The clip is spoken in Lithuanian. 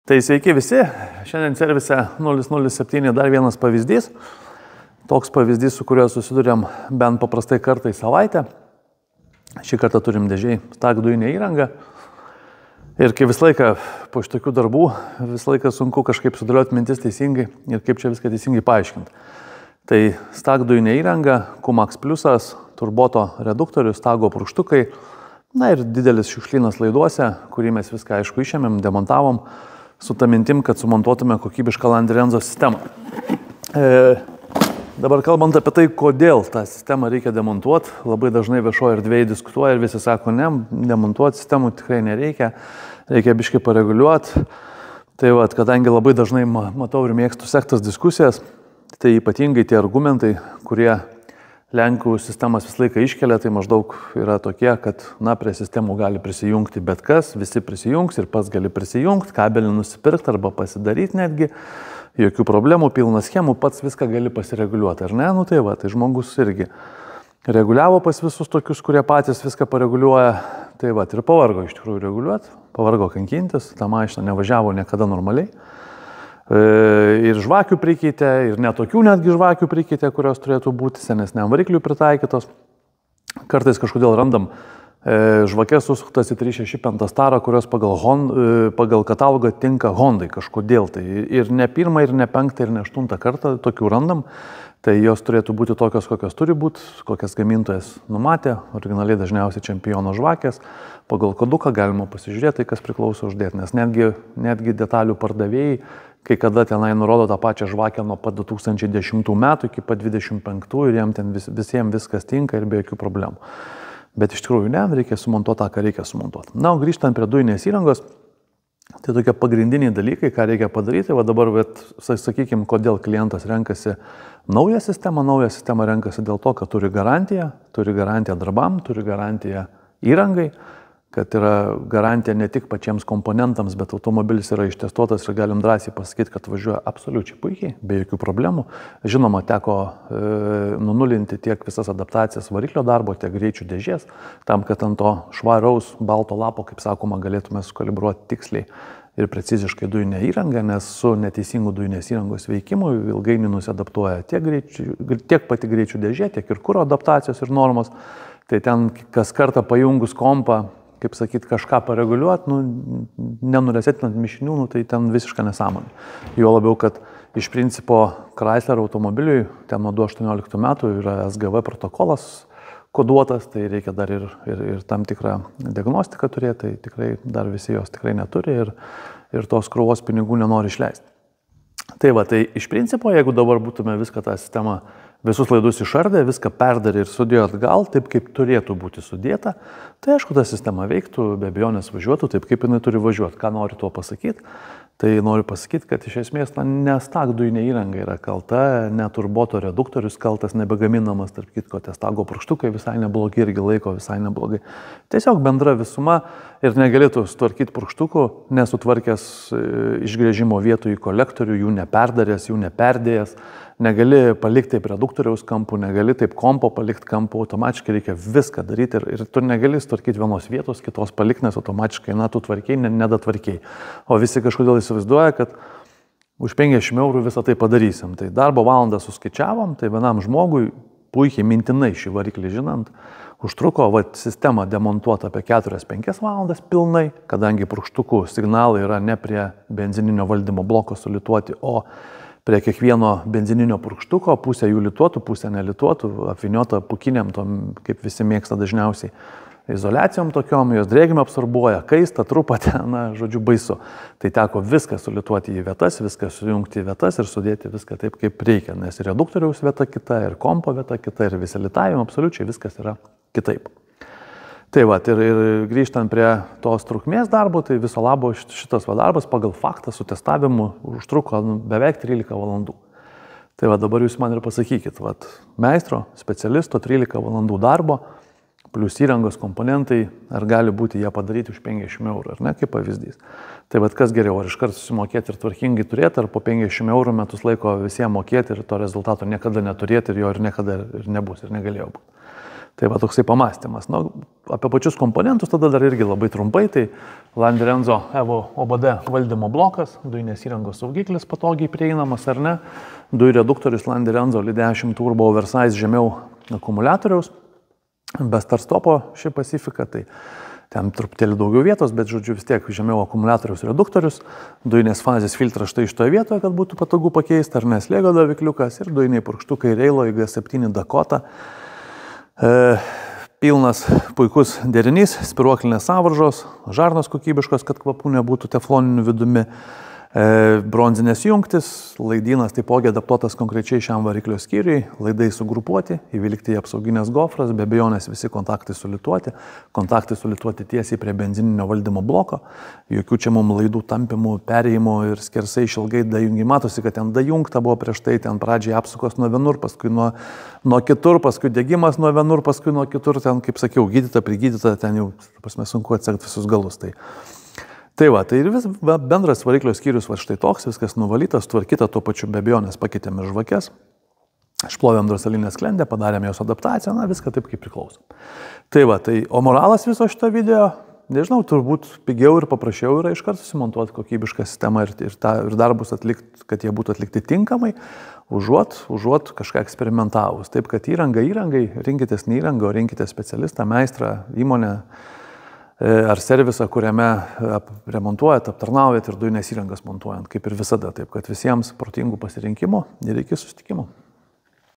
Tai sveiki visi, šiandien servise 007 dar vienas pavyzdys. Toks pavyzdys, su kuriuo susidurėm bent paprastai kartą į savaitę. Šį kartą turim dėžiai stagdujinę įrangą. Ir kai visą laiką po šitokių darbų, visą laiką sunku kažkaip sudėlioti mintis teisingai ir kaip čia viską teisingai paaiškinti. Tai stagdujinė įranga, Kumax pliusas, turboto reduktorius, stago purkštukai, na ir didelis šiukšlynas laiduose, kurį mes viską aišku išėmėm, demontavom, su ta mintim, kad sumontuotume kokybišką Landrenzo sistemą. Dabar kalbant apie tai, kodėl tą sistemą reikia demontuoti, labai dažnai viešoje erdvėje diskutuoja ir visi sako, ne, demontuoti sistemų tikrai nereikia, reikia biškai pareguliuoti. Tai va, kadangi labai dažnai matau ir mėgstu sektas diskusijas, tai ypatingai tie argumentai, kurie Lenkų sistemas visą laiką iškelia, tai maždaug yra tokie, kad na, prie sistemų gali prisijungti bet kas, visi prisijungs ir pats gali prisijungti, kabelį nusipirkti arba pasidaryti netgi, jokių problemų, pilna schemų, pats viską gali pasireguliuoti, ar ne? Nu tai va, tai žmogus irgi reguliavo pas visus tokius, kurie patys viską pareguliuoja, tai va, ir pavargo iš tikrųjų reguliuoti, pavargo kankintis, ta mašina nevažiavo niekada normaliai. Ir žvakių prikeitė, ir netokių netgi žvakių prikeitė, kurios turėtų būti senesniam varikliui pritaikytos. Kartais kažkodėl randam žvakės susuktas į 365 starą, kurios pagal katalogą tinka Hondai kažkodėl. Tai ir ne pirmą, ir ne penktą, ir ne aštuntą kartą tokių randam. Tai jos turėtų būti tokios, kokios turi būti, kokias gamintojas numatė. Originaliai dažniausiai Čempiono žvakės. Pagal koduką galima pasižiūrėti, kas priklauso uždėti, nes netgi detalių pardavėjai, kai kada tenai nurodo tą pačią žvakę nuo pat 2010 metų iki pat 2025 ir jam ten visiems viskas tinka ir be jokių problemų. Bet iš tikrųjų ne, reikia sumontuoti tą, ką reikia sumontuoti. Na, o grįžtant prie dujinės įrangos, tai tokie pagrindiniai dalykai, ką reikia padaryti. Va dabar, sakykime, kodėl klientas renkasi naują sistemą renkasi dėl to, kad turi garantiją darbam, turi garantiją įrangai, kad yra garantija ne tik pačiems komponentams, bet automobilis yra ištestuotas ir galim drąsiai pasakyti, kad važiuoja absoliučiai puikiai, be jokių problemų. Žinoma, teko nunulinti tiek visas adaptacijas variklio darbo, tiek greičių dėžės, tam, kad ant to švaraus balto lapo, kaip sakoma, galėtume sukalibruoti tiksliai ir preciziškai dujinę įrangą, nes su neteisingu dujinės įrangos veikimu ilgainiui nusiadaptuoja tiek pati greičių dėžė, tiek ir kuro adaptacijos ir normos. Tai ten kas kartą pajungus kompą, kaip sakyti, kažką pareguliuoti, nenuresetinant mišinių, tai ten visiškai nesąmonė. Jo labiau, kad iš principo Chrysler automobiliui, ten nuo 2018 metų yra SGV protokolas koduotas, tai reikia dar ir tam tikrą diagnostiką turėti, tai tikrai dar visi jos tikrai neturi ir tos krūvos pinigų nenori išleisti. Tai va, tai iš principo, jeigu dabar būtume viską tą sistemą, visus laidus išardę, viską perdarė ir sudėjo atgal, taip kaip turėtų būti sudėta, tai aišku, ta sistema veiktų, be abejonės važiuotų taip, kaip jinai turi važiuoti. Ką noriu tuo pasakyti? Tai noriu pasakyti, kad iš esmės ne stagdujinė įranga yra kalta, ne turboto reduktorius kaltas, nebegaminamas, tarp kitko, tie stago purkštukai visai neblogi, irgi laiko visai neblogai. Tiesiog bendra visuma ir negalėtų sutvarkyti purkštukų, nesutvarkęs išgręžimo vietų į kolektorių, jų neperdaręs, jų neperdėjęs. Negali palikti taip reduktoriaus kampų, negali taip kompo palikti kampų, automatiškai reikia viską daryti ir tu negali sutvarkyti vienos vietos, kitos palikti, nes automatiškai, tu tvarkiai, nedatvarkiai. O visi kažkodėl įsivaizduoja, kad už 50 eurų visą tai padarysim. Tai darbo valandą suskaičiavom, tai vienam žmogui, puikiai mintinai šį variklį žinant, užtruko sistemą demontuoti apie 4-5 valandas pilnai, kadangi purkštukų signalai yra ne prie benzininio valdymo bloko sulituoti, o prie kiekvieno benzininio purkštuko, pusę jų lituotų, pusę nelituotų, apvyniota pūkiniam, kaip visi mėgsta dažniausiai, izoliacijom tokiom, jos drėgmę absorbuoja, kaista, trupatė, žodžiu, baisu. Tai teko viską sulituoti į vietas, viską sujungti į vietas ir sudėti viską taip, kaip reikia, nes ir reduktoriaus vieta kita, ir kompo vieta kita, ir visi litavimo, absoliučiai viskas yra kitaip. Tai va, ir grįžtant prie tos trukmės darbo, tai viso labo šitas darbas pagal faktą su testavimu užtruko beveik 13 valandų. Tai va, dabar jūs man ir pasakykit, meistro, specialisto 13 valandų darbo, plus įrangos komponentai, ar gali būti jie padaryti už 50 eurų, ar ne, kaip pavyzdys. Tai va, kas geriau, ar iškart susimokėti ir tvarkingai turėti, ar po 50 eurų metus laiko visiems mokėti ir to rezultato niekada neturėti ir jo ir niekada ir nebus ir negalėjo būti. Tai va toksai pamastymas. Nu, apie pačius komponentus tada dar irgi labai trumpai. Tai Landi Renzo Evo OBD valdymo blokas, dujinės įrangos saugiklis patogiai prieinamas ar ne, dujų reduktorius Landi Renzo LI10 Turbo Oversize žemiau akumuliatoriaus, be startstopo ši Pacifica, tai ten truputėlį daugiau vietos, bet žodžiu vis tiek žemiau akumuliatoriaus reduktorius, dujinės fazės filtras štai iš toje vietoje, kad būtų patogu pakeisti, ar ne, slėgio davikliukas ir dujiniai purkštukai Reilo G7 Dakota. Pilnas puikus derinys, spiruoklinės sąvaržos, žarnos kokybiškos, kad kvapų nebūtų tefloniniu vidumi, bronzinės jungtis, laidynas taipogi adaptuotas konkrečiai šiam variklio skyriui, laidai sugrupuoti, įvilkti į apsauginės gofras, be abejonės visi kontaktai sulituoti tiesiai prie benzininio valdymo bloko, jokių čia mums laidų tampimų, perėjimų ir skersai išilgai dajungi. Matosi, kad ten dajungta buvo prieš tai, ten pradžiai apsukos nuo vienur, paskui nuo kitur, paskui degimas nuo vienur, paskui nuo kitur, ten, kaip sakiau, gydyta, prigydyta, ten jau sunku atsekti visus galus. Tai va, tai ir bendras variklio skyrius va štai toks, viskas nuvalytas, tvarkyta, tuo pačiu be abejonės pakeitėme žvakes, išplovėm drossalinę sklendę, padarėm jos adaptaciją, na viską taip kaip priklauso. Tai va, tai o moralas viso šito video, nežinau, turbūt pigiau ir paprasčiau yra iškart susimontuoti kokybišką sistemą ir darbus atlikti, kad jie būtų atlikti tinkamai, užuot kažką eksperimentavus. Taip, kad įrangai, rinkitės ne įrangą, rinkitės specialistą, meistrą, įmonę, ar servisą, kuriame remontuojat, aptarnaujat ir dujinės įrangas montuojant, kaip ir visada. Taip, kad visiems protingų pasirinkimų ir iki susitikimo.